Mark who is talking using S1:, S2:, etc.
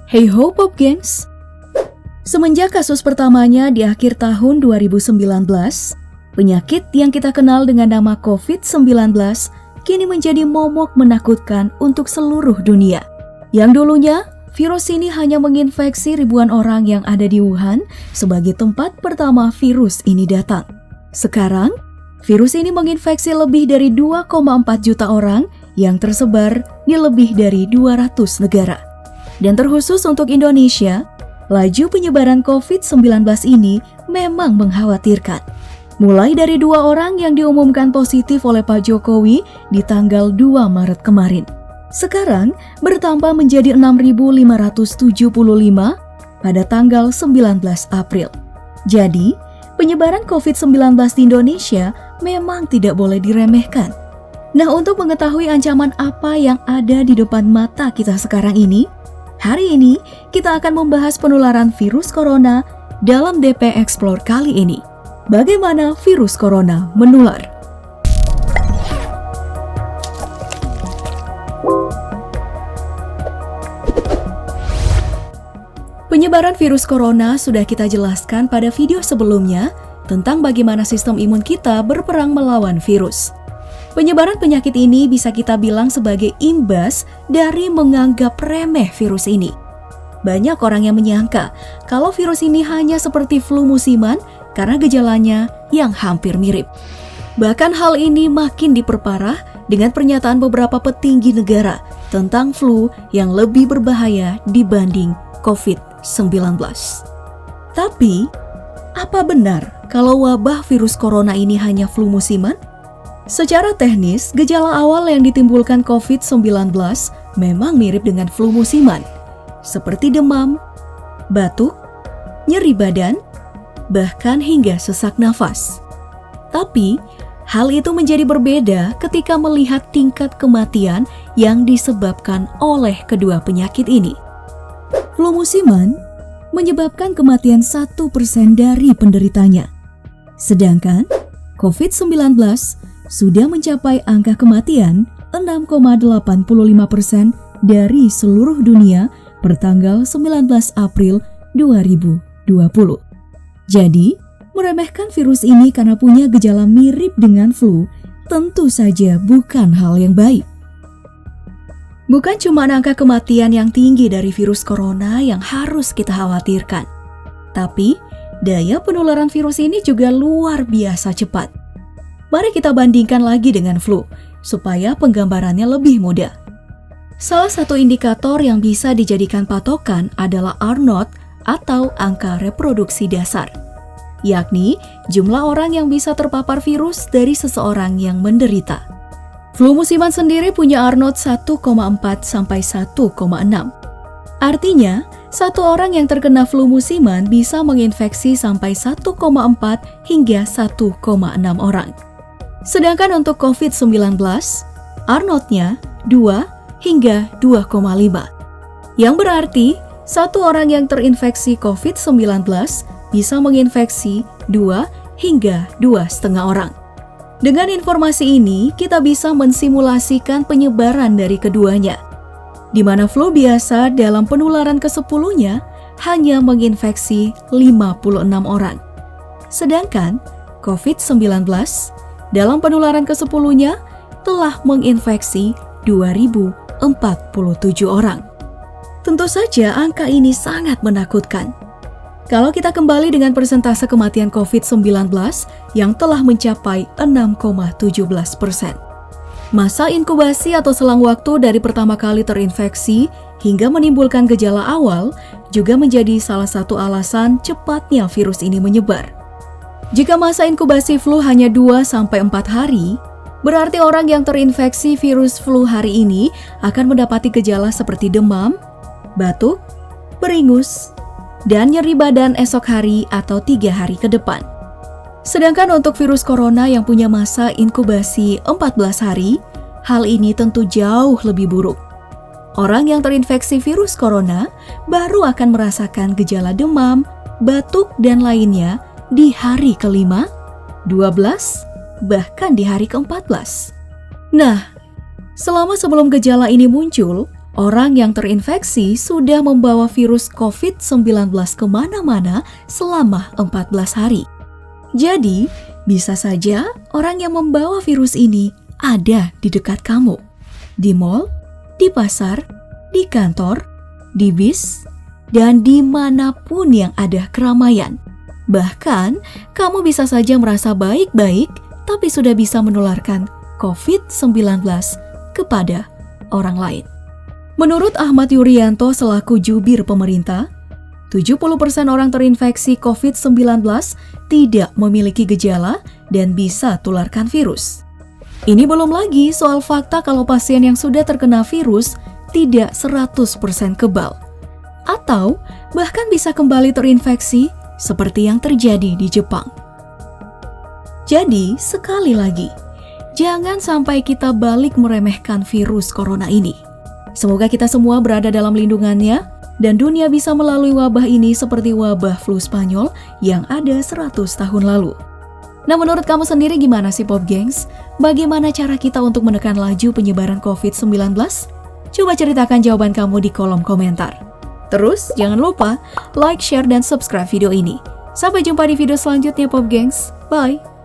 S1: Hey ho Pop Gengs! Semenjak kasus pertamanya di akhir tahun 2019, penyakit yang kita kenal dengan nama COVID-19 kini menjadi momok menakutkan untuk seluruh dunia. Yang dulunya, virus ini hanya menginfeksi ribuan orang yang ada di Wuhan sebagai tempat pertama virus ini datang. Sekarang, virus ini menginfeksi lebih dari 2,4 juta orang yang tersebar di lebih dari 200 negara. Dan terkhusus untuk Indonesia, laju penyebaran COVID-19 ini memang mengkhawatirkan. Mulai dari 2 orang yang diumumkan positif oleh Pak Jokowi di tanggal 2 Maret kemarin. Sekarang bertambah menjadi 6.575 pada tanggal 19 April. Jadi, penyebaran COVID-19 di Indonesia memang tidak boleh diremehkan. Nah, untuk mengetahui ancaman apa yang ada di depan mata kita sekarang ini, hari ini kita akan membahas penularan virus corona dalam DP Explore kali ini. Bagaimana virus corona menular? Penyebaran virus corona sudah kita jelaskan pada video sebelumnya tentang bagaimana sistem imun kita berperang melawan virus. Penyebaran penyakit ini bisa kita bilang sebagai imbas dari menganggap remeh virus ini. Banyak orang yang menyangka kalau virus ini hanya seperti flu musiman karena gejalanya yang hampir mirip. Bahkan hal ini makin diperparah dengan pernyataan beberapa petinggi negara tentang flu yang lebih berbahaya dibanding COVID-19. Tapi, apa benar kalau wabah virus corona ini hanya flu musiman? Secara teknis, gejala awal yang ditimbulkan COVID-19 memang mirip dengan flu musiman, seperti demam, batuk, nyeri badan, bahkan hingga sesak nafas. Tapi, hal itu menjadi berbeda ketika melihat tingkat kematian yang disebabkan oleh kedua penyakit ini. Flu musiman menyebabkan kematian 1% dari penderitanya. Sedangkan COVID-19 sudah mencapai angka kematian 6,85% dari seluruh dunia per tanggal 19 April 2020. Jadi, meremehkan virus ini karena punya gejala mirip dengan flu tentu saja bukan hal yang baik. Bukan cuma angka kematian yang tinggi dari virus corona yang harus kita khawatirkan, tapi daya penularan virus ini juga luar biasa cepat. Mari kita bandingkan lagi dengan flu, supaya penggambarannya lebih mudah. Salah satu indikator yang bisa dijadikan patokan adalah R0 atau angka reproduksi dasar, yakni jumlah orang yang bisa terpapar virus dari seseorang yang menderita. Flu musiman sendiri punya R0 1,4 sampai 1,6. Artinya, satu orang yang terkena flu musiman bisa menginfeksi sampai 1,4 hingga 1,6 orang. Sedangkan untuk COVID-19, R0-nya 2 hingga 2,5. Yang berarti, satu orang yang terinfeksi COVID-19 bisa menginfeksi 2 hingga 2,5 orang. Dengan informasi ini, kita bisa mensimulasikan penyebaran dari keduanya, di mana flu biasa dalam penularan ke-10-nya hanya menginfeksi 56 orang. Sedangkan COVID-19 dalam penularan ke-10-nya telah menginfeksi 2.047 orang. Tentu saja angka ini sangat menakutkan. Kalau kita kembali dengan persentase kematian COVID-19 yang telah mencapai 6,17%. Masa inkubasi atau selang waktu dari pertama kali terinfeksi hingga menimbulkan gejala awal juga menjadi salah satu alasan cepatnya virus ini menyebar. Jika masa inkubasi flu hanya 2-4 hari, berarti orang yang terinfeksi virus flu hari ini akan mendapati gejala seperti demam, batuk, beringus, dan nyeri badan esok hari atau 3 hari ke depan. Sedangkan untuk virus corona yang punya masa inkubasi 14 hari, hal ini tentu jauh lebih buruk. Orang yang terinfeksi virus corona baru akan merasakan gejala demam, batuk, dan lainnya di hari ke-5, 12, bahkan di hari ke-14. Nah, selama sebelum gejala ini muncul, Orang yang terinfeksi sudah membawa virus COVID-19 kemana-mana selama 14 hari. Jadi, bisa saja orang yang membawa virus ini ada di dekat kamu. Di mall, di pasar, di kantor, di bis, dan dimanapun yang ada keramaian. Bahkan, kamu bisa saja merasa baik-baik, tapi sudah bisa menularkan COVID-19 kepada orang lain. Menurut Ahmad Yuryanto selaku jubir pemerintah, 70% orang terinfeksi COVID-19 tidak memiliki gejala dan bisa tularkan virus. Ini belum lagi soal fakta kalau pasien yang sudah terkena virus tidak 100% kebal, atau bahkan bisa kembali terinfeksi seperti yang terjadi di Jepang. Jadi, sekali lagi, jangan sampai kita balik meremehkan virus corona ini. Semoga kita semua berada dalam lindungannya dan dunia bisa melalui wabah ini seperti wabah flu Spanyol yang ada 100 tahun lalu. Nah, menurut kamu sendiri gimana sih Pop Gengs? Bagaimana cara kita untuk menekan laju penyebaran COVID-19? Coba ceritakan jawaban kamu di kolom komentar. Terus, jangan lupa like, share, dan subscribe video ini. Sampai jumpa di video selanjutnya Pop Gengs. Bye!